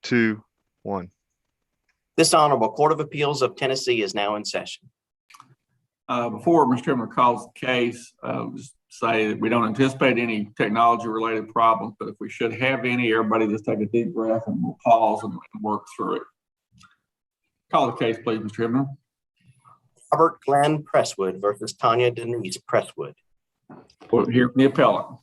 2, 1. This Honorable Court of Appeals of Tennessee is now in session. Before Mr. Chairman calls the case, just say that we don't anticipate any technology-related problems, but if we should have any, everybody just take a deep breath and we'll pause and work through it. Call the case, please, Mr. Chairman. Robert Glenn Presswood versus Tonya Denise Presswood. We'll hear from the appellant.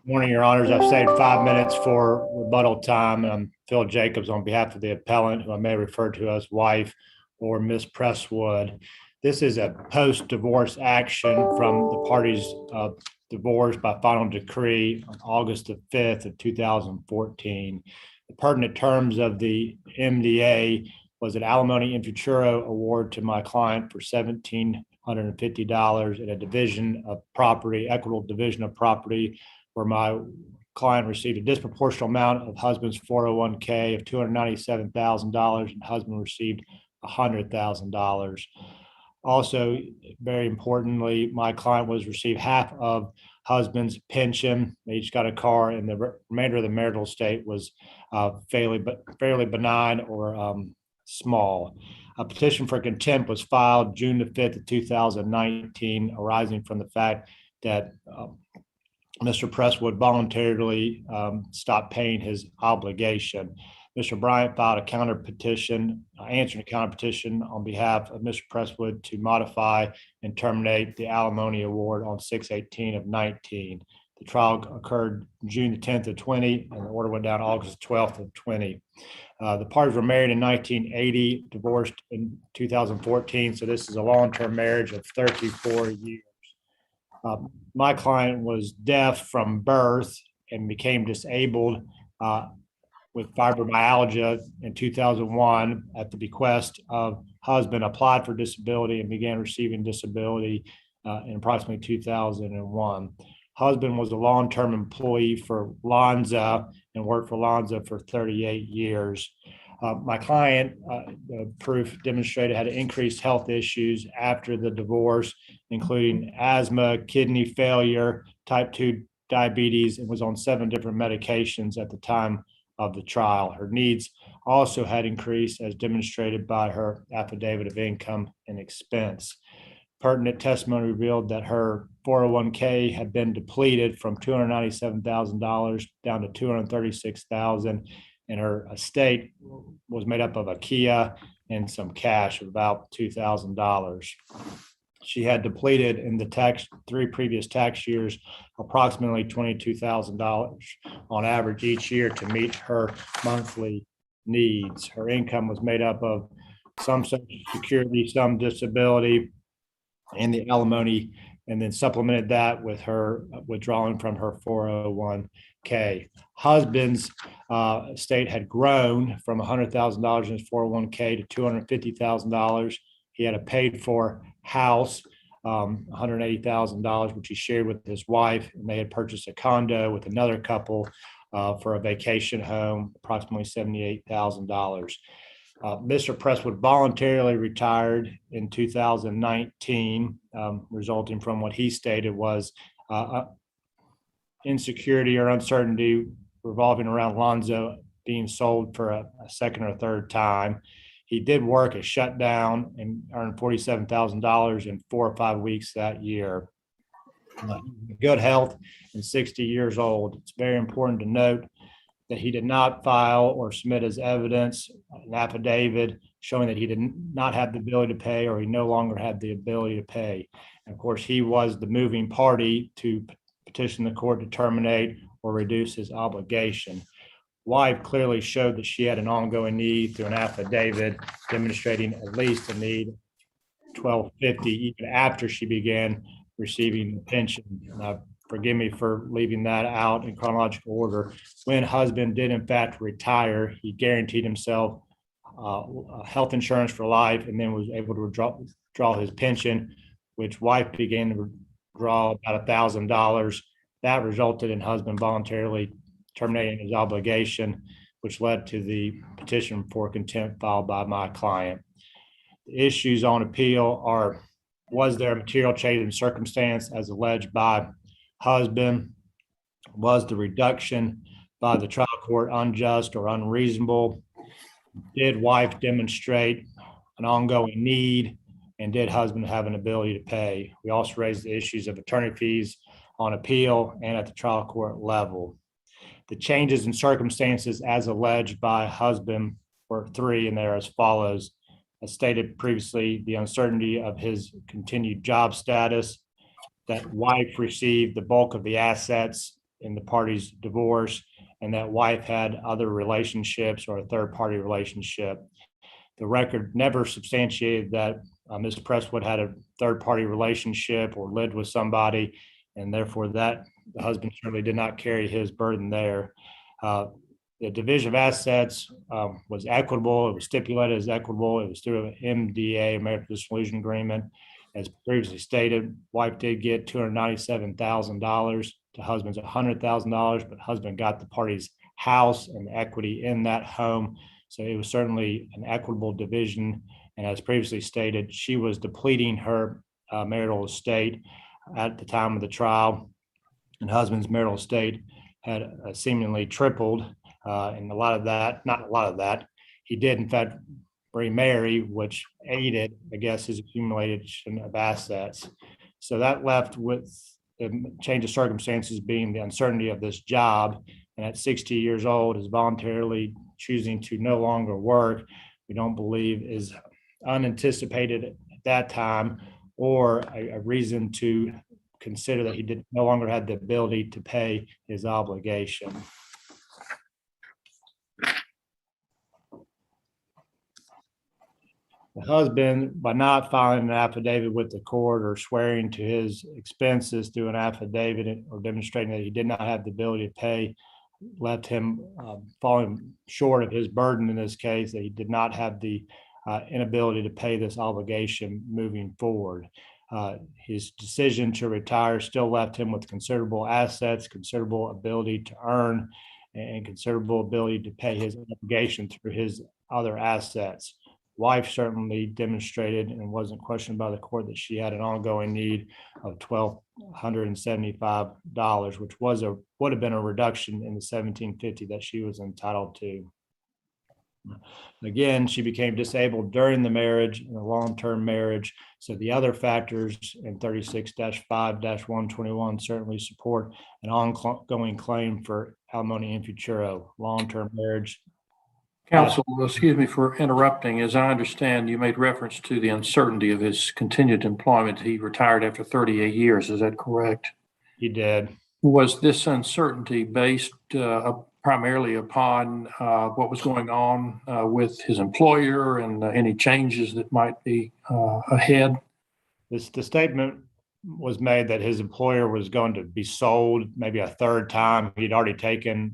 Morning, Your Honors. I've saved 5 minutes for rebuttal time. I'm Phil Jacobs on behalf of the appellant, who I may refer to as wife or Miss Presswood. This is a post-divorce action from the parties of divorce by final decree on August the 5th of 2014. The pertinent terms of the MDA was an alimony in futuro award to my client for $1,750 in a division of property, equitable division of property, where my client received a disproportionate amount of husband's 401k of $297,000 and husband received $100,000. Also, very importantly, my client was received half of husband's pension. They each got a car, and the remainder of the marital estate was fairly benign or small. A petition for contempt was filed June the 5th of 2019, arising from the fact that Mr. Presswood voluntarily stopped paying his obligation. Mr. Bryant filed a counter petition, answering a counter petition on behalf of Mr. Presswood to modify and terminate the alimony award on 6/18 of 19. The trial occurred June the 10th of 20, and the order went down August 12th of 20. The parties were married in 1980, divorced in 2014, so this is a long-term marriage of 34 years. My client was deaf from birth and became disabled with fibromyalgia in 2001 at the bequest of husband, applied for disability and began receiving disability in approximately 2001. Husband was a long-term employee for Lonza and worked for Lonza for 38 years. My client, the proof demonstrated, had increased health issues after the divorce, including asthma, kidney failure, type 2 diabetes, and was on 7 different medications at the time of the trial. Her needs also had increased, as demonstrated by her affidavit of income and expense. Pertinent testimony revealed that her 401k had been depleted from $297,000 down to $236,000, and her estate was made up of a Kia and some cash of about $2,000. She had depleted in the 3 previous tax years approximately $22,000 on average each year to meet her monthly needs. Her income was made up of some Social Security, some disability, and the alimony, and then supplemented that with her withdrawing from her 401k. Husband's estate had grown from $100,000 in his 401k to $250,000. He had a paid-for house, $180,000, which he shared with his wife, and they had purchased a condo with another couple for a vacation home, approximately $78,000. Mr. Presswood voluntarily retired in 2019, resulting from what he stated was insecurity or uncertainty revolving around Lonzo being sold for a second or third time. He did work a shutdown and earned $47,000 in 4 or 5 weeks that year. Good health and 60 years old. It's very important to note that he did not file or submit as evidence an affidavit showing that he did not have the ability to pay, or he no longer had the ability to pay. And of course, he was the moving party to petition the court to terminate or reduce his obligation. Wife clearly showed that she had an ongoing need through an affidavit demonstrating at least a need $1,250 even after she began receiving the pension. Forgive me for leaving that out in chronological order. When husband did in fact retire, he guaranteed himself health insurance for life, and then was able to withdraw his pension, which wife began to withdraw about $1,000. That resulted in husband voluntarily terminating his obligation, which led to the petition for contempt filed by my client. The issues on appeal are, was there a material change in circumstance as alleged by husband? Was the reduction by the trial court unjust or unreasonable? Did wife demonstrate an ongoing need? And did husband have an ability to pay? We also raised the issues of attorney fees on appeal and at the trial court level. The changes in circumstances as alleged by husband were three, and they are as follows. As stated previously, the uncertainty of his continued job status, that wife received the bulk of the assets in the party's divorce, and that wife had other relationships or a third-party relationship. The record never substantiated that Ms. Presswood had a third-party relationship or lived with somebody, and therefore that the husband certainly did not carry his burden there. The division of assets was equitable. It was stipulated as equitable. It was through an MDA, marital dissolution agreement. As previously stated, wife did get $297,000 to husband's $100,000, but husband got the party's house and equity in that home. So it was certainly an equitable division. And as previously stated, she was depleting her marital estate at the time of the trial, and husband's marital estate had seemingly tripled. And not a lot of that, he did in fact remarry, which aided, I guess, his accumulation of assets. So that left with the change of circumstances being the uncertainty of this job. And at 60 years old, is voluntarily choosing to no longer work. We don't believe is unanticipated at that time, or a reason to consider that he no longer had the ability to pay his obligation. The husband, by not filing an affidavit with the court or swearing to his expenses through an affidavit or demonstrating that he did not have the ability to pay, left him falling short of his burden in this case, that he did not have the inability to pay this obligation moving forward. His decision to retire still left him with considerable assets, considerable ability to earn, and considerable ability to pay his obligation through his other assets. Wife certainly demonstrated and wasn't questioned by the court that she had an ongoing need of $1,275, which would have been a reduction in the $1,750 that she was entitled to. Again, she became disabled during the marriage, in a long-term marriage. So the other factors in 36-5-121 certainly support an ongoing claim for alimony in futuro, long-term marriage. Counsel, excuse me for interrupting. As I understand, you made reference to the uncertainty of his continued employment. He retired after 38 years. Is that correct? He did. Was this uncertainty based primarily upon what was going on with his employer and any changes that might be ahead? The statement was made that his employer was going to be sold maybe a third time. He'd already taken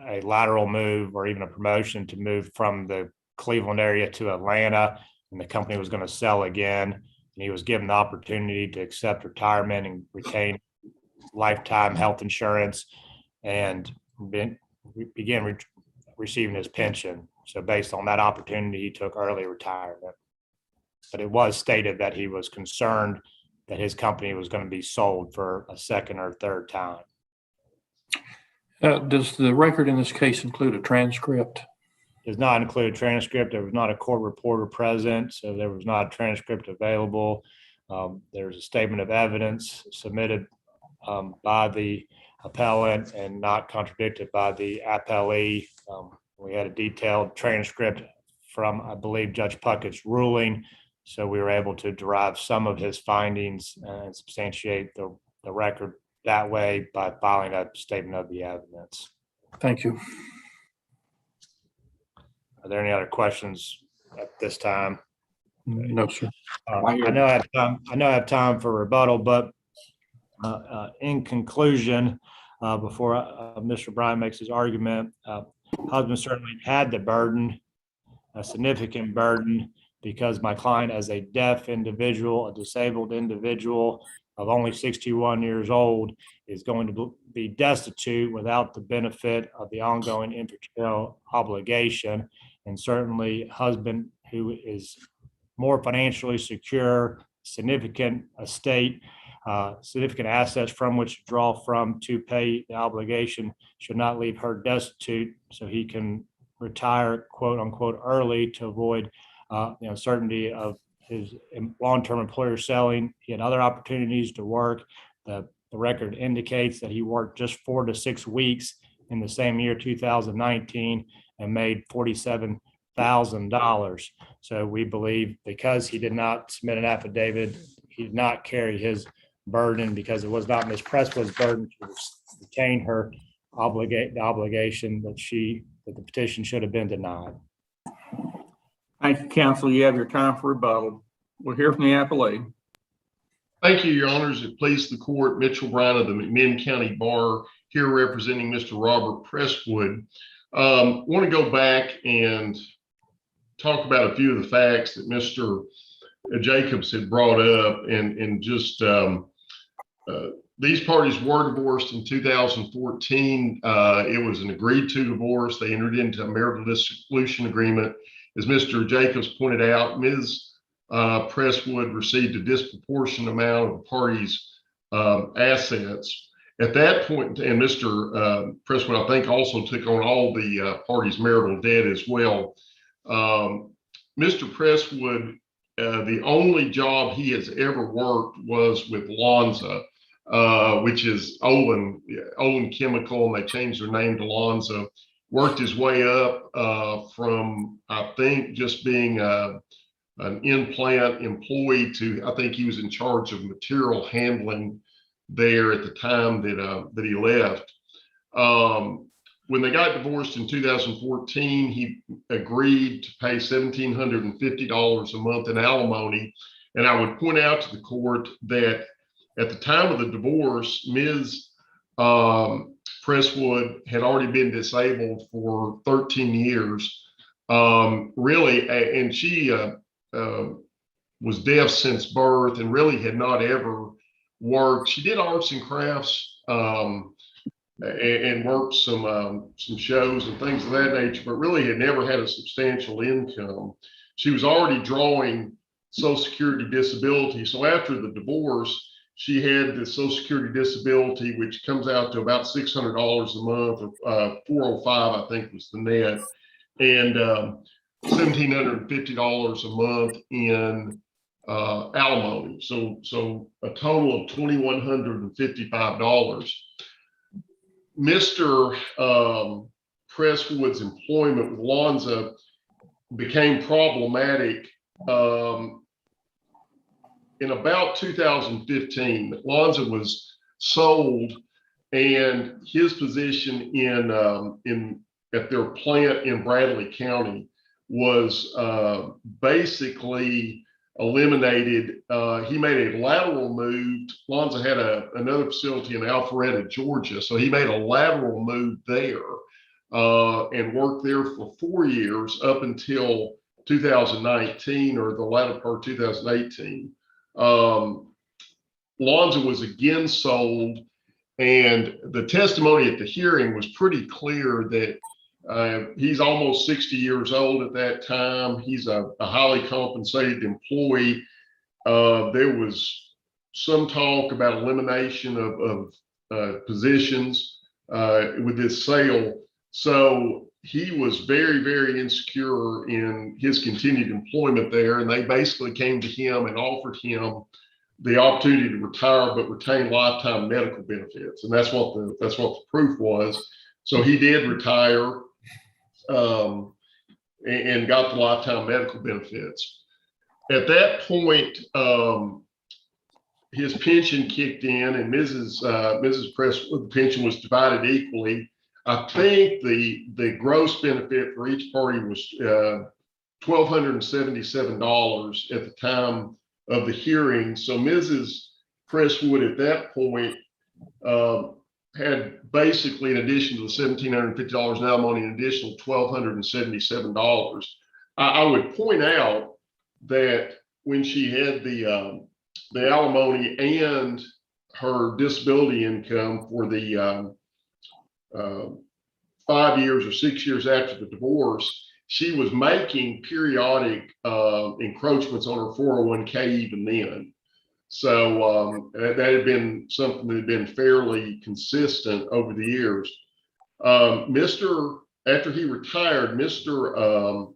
a lateral move or even a promotion to move from the Cleveland area to Atlanta, and the company was going to sell again. And he was given the opportunity to accept retirement and retain lifetime health insurance and began receiving his pension. So based on that opportunity, he took early retirement. But it was stated that he was concerned that his company was going to be sold for a second or third time. Does the record in this case include a transcript? Does not include a transcript. There was not a court reporter present, so there was not a transcript available. There's a statement of evidence submitted by the appellant and not contradicted by the appellee. We had a detailed transcript from, I believe, Judge Puckett's ruling, so we were able to derive some of his findings and substantiate the record that way by filing a statement of the evidence. Thank you. Are there any other questions at this time? No, sir. I know I have time for rebuttal, but in conclusion, before Mr. Bryan makes his argument, husband certainly had the burden, a significant burden, because my client, as a deaf individual, a disabled individual of only 61 years old, is going to be destitute without the benefit of the ongoing in vitro obligation. And certainly husband, who is more financially secure, significant estate, significant assets from which to draw from to pay the obligation should not leave her destitute, so he can retire, quote unquote, early to avoid certainty of his long-term employer selling. He had other opportunities to work. The record indicates that he worked just 4 to 6 weeks in the same year, 2019, and made $47,000. So we believe because he did not submit an affidavit, he did not carry his burden, because it was not Ms. Presswood's burden to retain her obligation, that the petition should have been denied. Thank you, counsel. You have your time for rebuttal. We'll hear from the appellee. Thank you, your honors. It pleases the court, Mitchell Brown of the McMinn County Bar, here representing Mr. Robert Presswood. Want to go back and talk about a few of the facts that Mr. Jacobs had brought up, and just these parties were divorced in 2014. It was an agreed to divorce. They entered into a marital dissolution agreement. As Mr. Jacobs pointed out, Ms. Presswood received a disproportionate amount of the parties' assets. At that point, and Mr. Presswood, I think, also took on all the parties' marital debt as well. Mr. Presswood, the only job he has ever worked was with Lonza, which is Olin Chemical, and they changed their name to Lonza. Worked his way up from, I think, just being an in-plant employee to, I think he was in charge of material handling there at the time that he left. When they got divorced in 2014, he agreed to pay $1,750 a month in alimony. And I would point out to the court that at the time of the divorce, Ms. Presswood had already been disabled for 13 years, really, and she was deaf since birth and really had not ever worked. She did arts and crafts and worked some shows and things of that nature, but really had never had a substantial income. She was already drawing Social Security disability. So after the divorce, she had the Social Security disability, which comes out to about $600 a month, or $405, I think was the net, and $1,750 a month in alimony. So a total of $2,155. Mr. Presswood's employment with Lonza became problematic in about 2015. Lonza was sold, and his position at their plant in Bradley County was basically eliminated. He made a lateral move. Lonza had another facility in Alpharetta, Georgia, so he made a lateral move there and worked there for 4 years up until 2019, or the latter part of 2018. Lonza was again sold, and the testimony at the hearing was pretty clear that he's almost 60 years old at that time. He's a highly compensated employee. There was some talk about elimination of positions with this sale. So he was very, very insecure in his continued employment there. And they basically came to him and offered him the opportunity to retire, but retain lifetime medical benefits. And that's what the proof was. So he did retire and got the lifetime medical benefits. At that point, his pension kicked in, and Mrs. Presswood, the pension was divided equally. I think the gross benefit for each party was $1,277 at the time of the hearing. So Mrs. Presswood at that point had basically, in addition to the $1,750 in alimony, an additional $1,277. I would point out that when she had the alimony and her disability income for the 5 years or 6 years after the divorce, she was making periodic encroachments on her 401k even then. So that had been something that had been fairly consistent over the years. After he retired, Mr.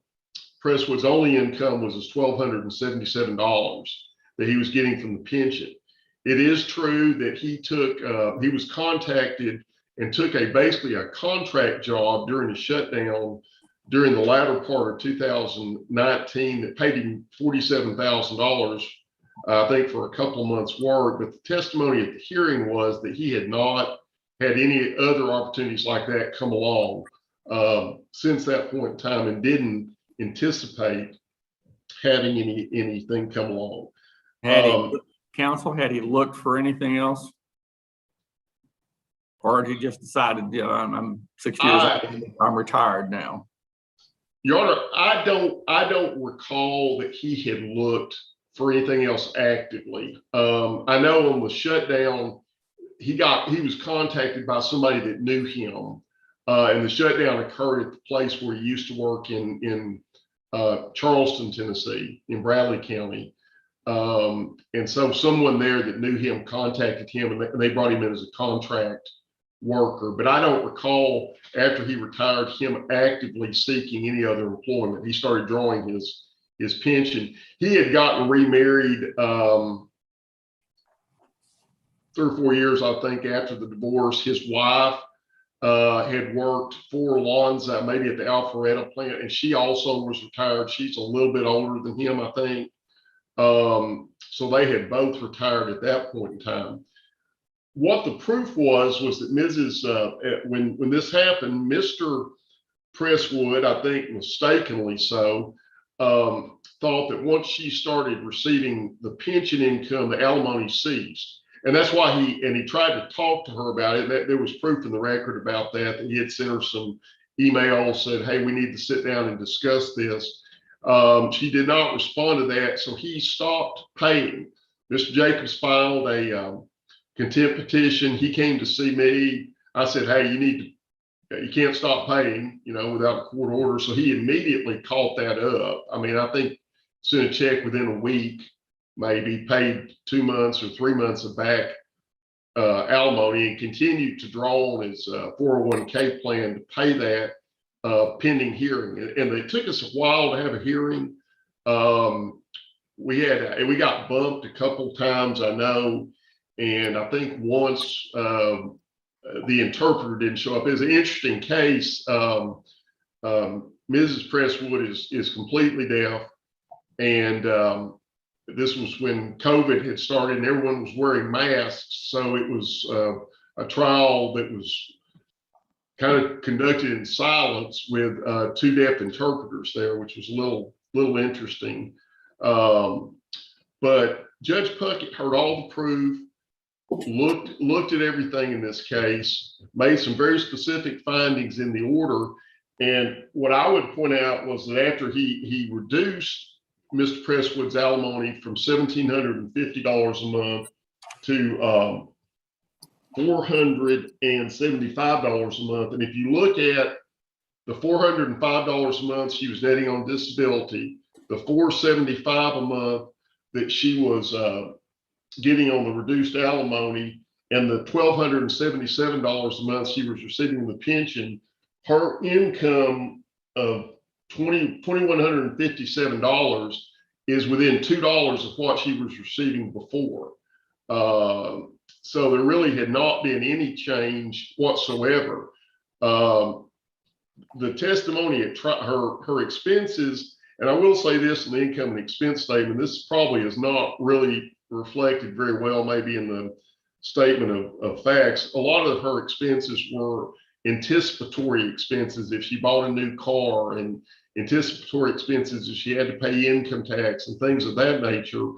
Presswood's only income was his $1,277 that he was getting from the pension. It is true that he was contacted and took basically a contract job during the shutdown during the latter part of 2019 that paid him $47,000, I think, for a couple of months' work. But the testimony at the hearing was that he had not had any other opportunities like that come along since that point in time, and didn't anticipate having anything come along. Had he looked for anything else? Or had he just decided, I'm 6 years old, I'm retired now? Your Honor, I don't recall that he had looked for anything else actively. I know on the shutdown, he was contacted by somebody that knew him, and the shutdown occurred at the place where he used to work in Charleston, Tennessee, in Bradley County. And so someone there that knew him contacted him, and they brought him in as a contract worker. But I don't recall, after he retired, him actively seeking any other employment. He started drawing his pension. He had gotten remarried 3 or 4 years, I think, after the divorce. His wife had worked for Lonza, maybe at the Alpharetta plant, and she also was retired. She's a little bit older than him, I think. So they had both retired at that point in time. What the proof was that Mrs. When this happened, Mr. Presswood, I think mistakenly so, thought that once she started receiving the pension income, the alimony ceased. And that's why he tried to talk to her about it. There was proof in the record about that he had sent her some emails, said, hey, we need to sit down and discuss this. She did not respond to that, so he stopped paying. Mr. Jacobs filed a contempt petition. He came to see me. I said, hey, you can't stop paying, without a court order. So he immediately caught that up. I mean, I think sent a check within a week, maybe paid 2 months or 3 months of back alimony, and continued to draw on his 401k plan to pay that pending hearing. And it took us a while to have a hearing. We got bumped a couple times, I know. And I think once the interpreter didn't show up. It was an interesting case. Mrs. Presswood is completely deaf. And this was when COVID had started and everyone was wearing masks. So it was a trial that was kind of conducted in silence with 2 deaf interpreters there, which was a little interesting. But Judge Puckett heard all the proof, looked at everything in this case, made some very specific findings in the order. And what I would point out was that after he reduced Mr. Presswood's alimony from $1,750 a month to $475 a month. And if you look at the $405 a month she was netting on disability, the $475 a month that she was getting on the reduced alimony, and the $1,277 a month she was receiving the pension, her income of $2,157 is within $2 of what she was receiving before. So there really had not been any change whatsoever. The testimony at her expenses, and I will say this in the income and expense statement, this probably is not really reflected very well maybe in the statement of facts. A lot of her expenses were anticipatory expenses if she bought a new car, and anticipatory expenses if she had to pay income tax and things of that nature.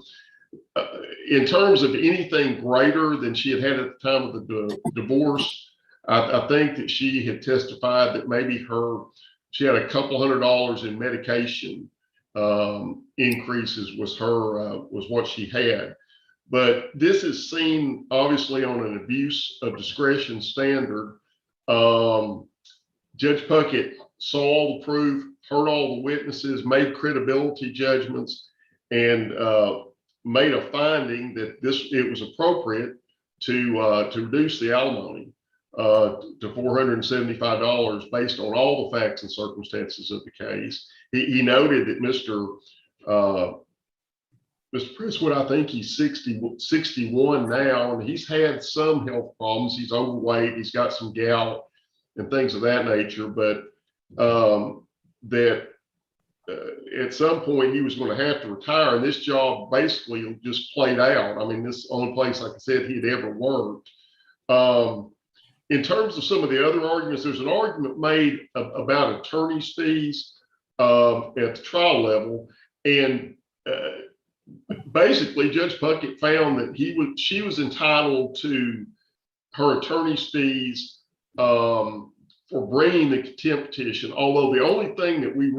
In terms of anything greater than she had at the time of the divorce, I think that she had testified that maybe she had a couple $100 in medication increases was what she had. But this is seen obviously on an abuse of discretion standard. Judge Puckett saw all the proof, heard all the witnesses, made credibility judgments, and made a finding that it was appropriate to reduce the alimony to $475 based on all the facts and circumstances of the case. He noted that Mr. Presswood, I think he's 61 now, and he's had some health problems. He's overweight, he's got some gout and things of that nature, but at some point he was going to have to retire, and this job basically just played out. I mean, this is the only place, like I said, he'd ever worked. In terms of some of the other arguments, there's an argument made about attorney's fees at the trial level, and basically Judge Puckett found that she was entitled to her attorney's fees for bringing the contempt petition. Although the only thing we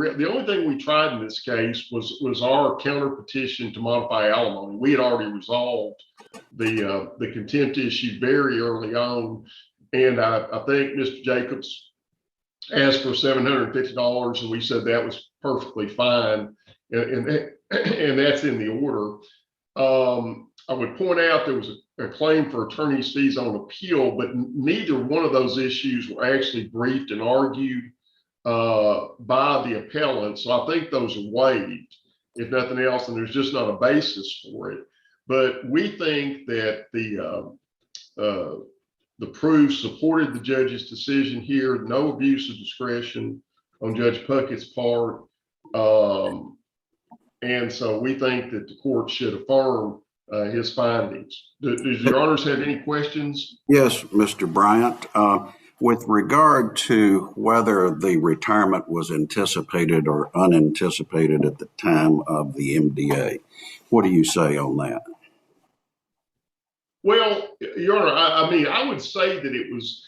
tried in this case was our counter petition to modify alimony. We had already resolved the contempt issue very early on, and I think Mr. Jacobs asked for $750, and we said that was perfectly fine, and that's in the order. I would point out there was a claim for attorney's fees on appeal, but neither one of those issues were actually briefed and argued by the appellant. So I think those are waived, if nothing else, and there's just not a basis for it. But we think that the proof supported the judge's decision here, no abuse of discretion on Judge Puckett's part. And so we think that the court should affirm his findings. Does your honors have any questions? Yes, Mr. Bryant. With regard to whether the retirement was anticipated or unanticipated at the time of the MDA, what do you say on that? Well, Your Honor, I mean, I would say that it was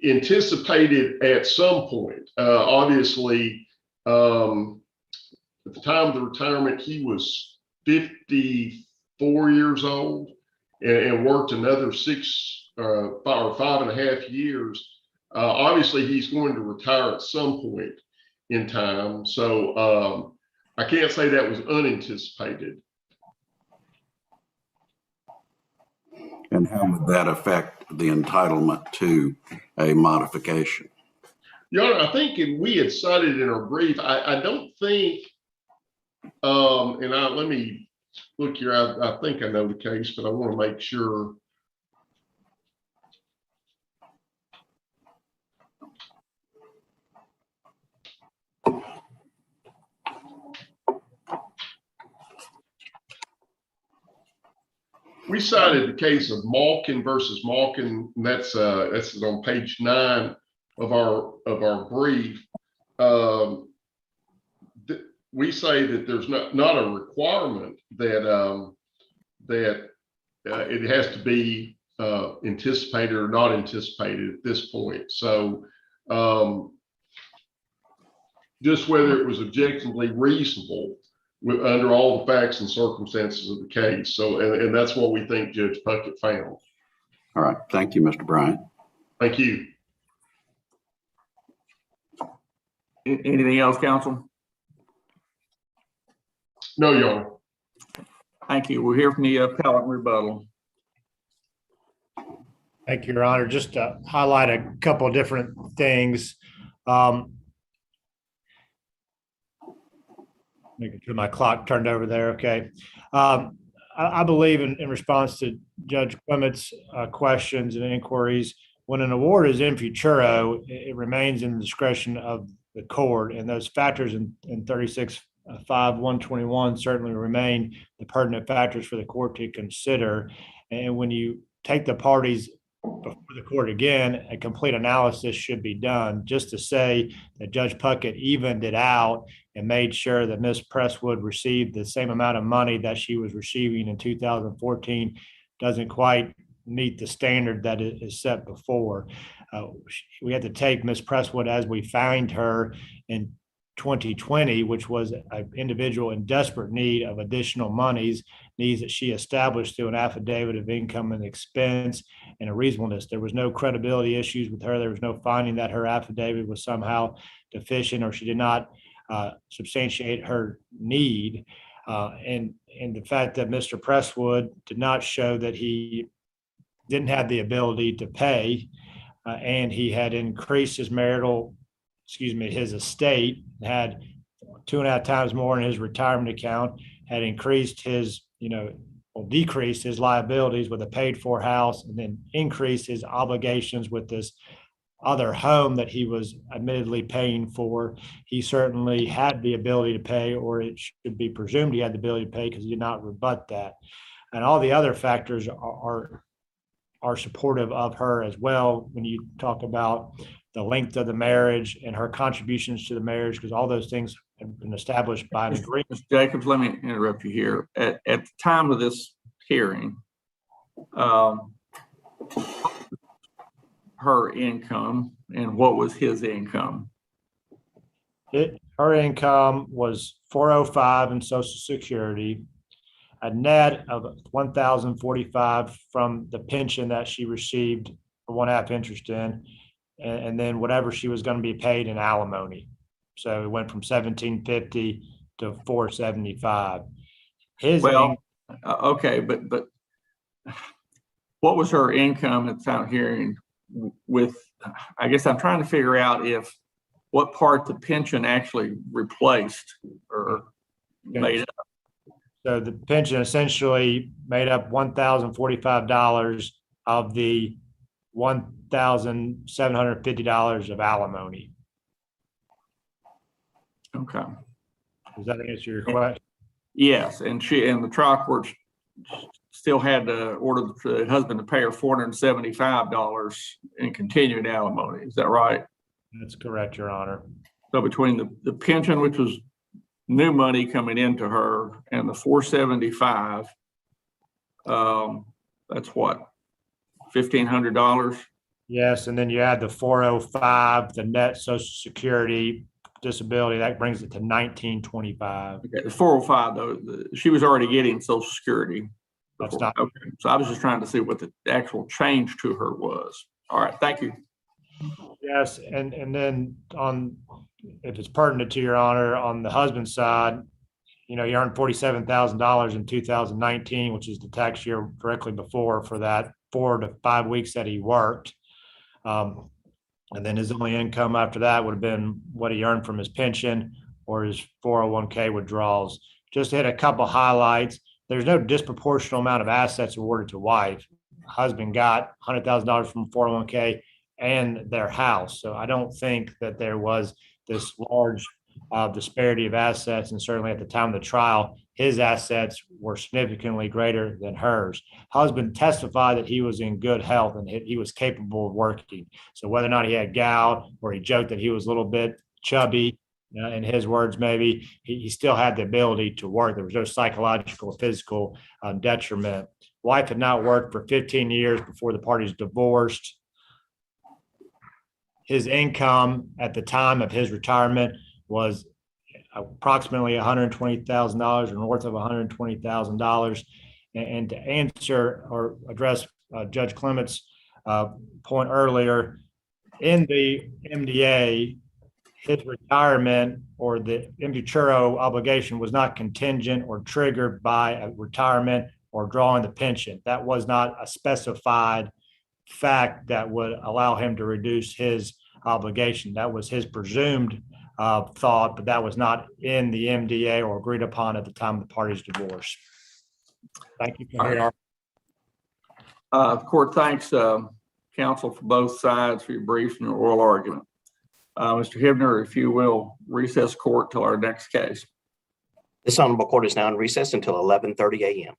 anticipated at some point. Obviously, at the time of the retirement, he was 54 years old and worked another 6 or 5.5 years. Obviously, he's going to retire at some point in time. So I can't say that was unanticipated. And how would that affect the entitlement to a modification? Your Honor, I think we had cited in our brief, I don't think, let me look here, I think I know the case, but I want to make sure. We cited the case of Malkin versus Malkin, and that's on page 9 of our brief. We say that there's not a requirement that it has to be anticipated or not anticipated at this point. So just whether it was objectively reasonable under all the facts and circumstances of the case. So, and that's what we think Judge Puckett found. All right. Thank you, Mr. Bryant. Thank you. Anything else, counsel? No, Your Honor. Thank you. We'll hear from the appellant rebuttal. Thank you, Your Honor. Just to highlight a couple of different things. Making sure my clock turned over there. Okay. I believe in response to Judge Clement's questions and inquiries, when an award is in futuro, it remains in the discretion of the court, and those factors in 36.5.121 certainly remain the pertinent factors for the court to consider. And when you take the parties before the court again, a complete analysis should be done. Just to say that Judge Puckett evened it out and made sure that Ms. Presswood received the same amount of money that she was receiving in 2014 doesn't quite meet the standard that is set before. We had to take Ms. Presswood as we found her in 2020, which was an individual in desperate need of additional needs that she established through an affidavit of income and expense and a reasonableness. There was no credibility issues with her. There was no finding that her affidavit was somehow deficient or she did not substantiate her need. And the fact that Mr. Presswood did not show that he didn't have the ability to pay, and he had increased his his estate, had 2.5 times more in his retirement account, had increased his, decreased his liabilities with a paid for house, and then increased his obligations with this other home that he was admittedly paying for. He certainly had the ability to pay, or it should be presumed he had the ability to pay, because he did not rebut that. And all the other factors are supportive of her as well when you talk about the length of the marriage and her contributions to the marriage, because all those things have been established by an agreement. Mr. Jacobs, let me interrupt you here. At the time of this hearing, her income and what was his income? Her income was $405 in Social Security, a net of $1,045 from the pension that she received for 1/2 interest in, and then whatever she was going to be paid in alimony. So it went from $1,750 to $475. Okay, but what was her income at the time of hearing? With, I guess I'm trying to figure out what part the pension actually replaced or made up. So the pension essentially made up $1,045 of the $1,750 of alimony. Okay. Does that answer your question? Yes, and the trial court still had to order the husband to pay her $475 in continuing alimony. Is that right? That's correct, Your Honor. So between the pension, which was new money coming into her, and the $475, that's what, $1,500? Yes, and then you add the $405, the net Social Security disability, that brings it to $1,925. Okay, the $405 though, she was already getting Social Security. That's not okay. So I was just trying to see what the actual change to her was. All right, thank you. Yes, and then if it's pertinent to Your Honor, on the husband's side, he earned $47,000 in 2019, which is the tax year directly before, for that 4 to 5 weeks that he worked. And then his only income after that would have been what he earned from his pension or his 401k withdrawals. Just to hit a couple highlights, there's no disproportionate amount of assets awarded to wife. Husband got $100,000 from 401k and their house. So I don't think that there was this large disparity of assets. And certainly at the time of the trial, his assets were significantly greater than hers. Husband testified that he was in good health and he was capable of working. So whether or not he had gout, or he joked that he was a little bit chubby, in his words, maybe, he still had the ability to work. There was no psychological or physical detriment. Wife had not worked for 15 years before the parties divorced. His income at the time of his retirement was approximately $120,000 or north of $120,000. And to answer or address Judge Clement's point earlier, in the MDA, his retirement or the imputuro obligation was not contingent or triggered by a retirement or drawing the pension. That was not a specified fact that would allow him to reduce his obligation. That was his presumed thought, but that was not in the MDA or agreed upon at the time of the parties' divorce. Thank you. The court thanks counsel for both sides for your briefs and your oral argument. Mr. Hibner, if you will recess court till our next case. This honorable court is now in recess until 11:30 a.m.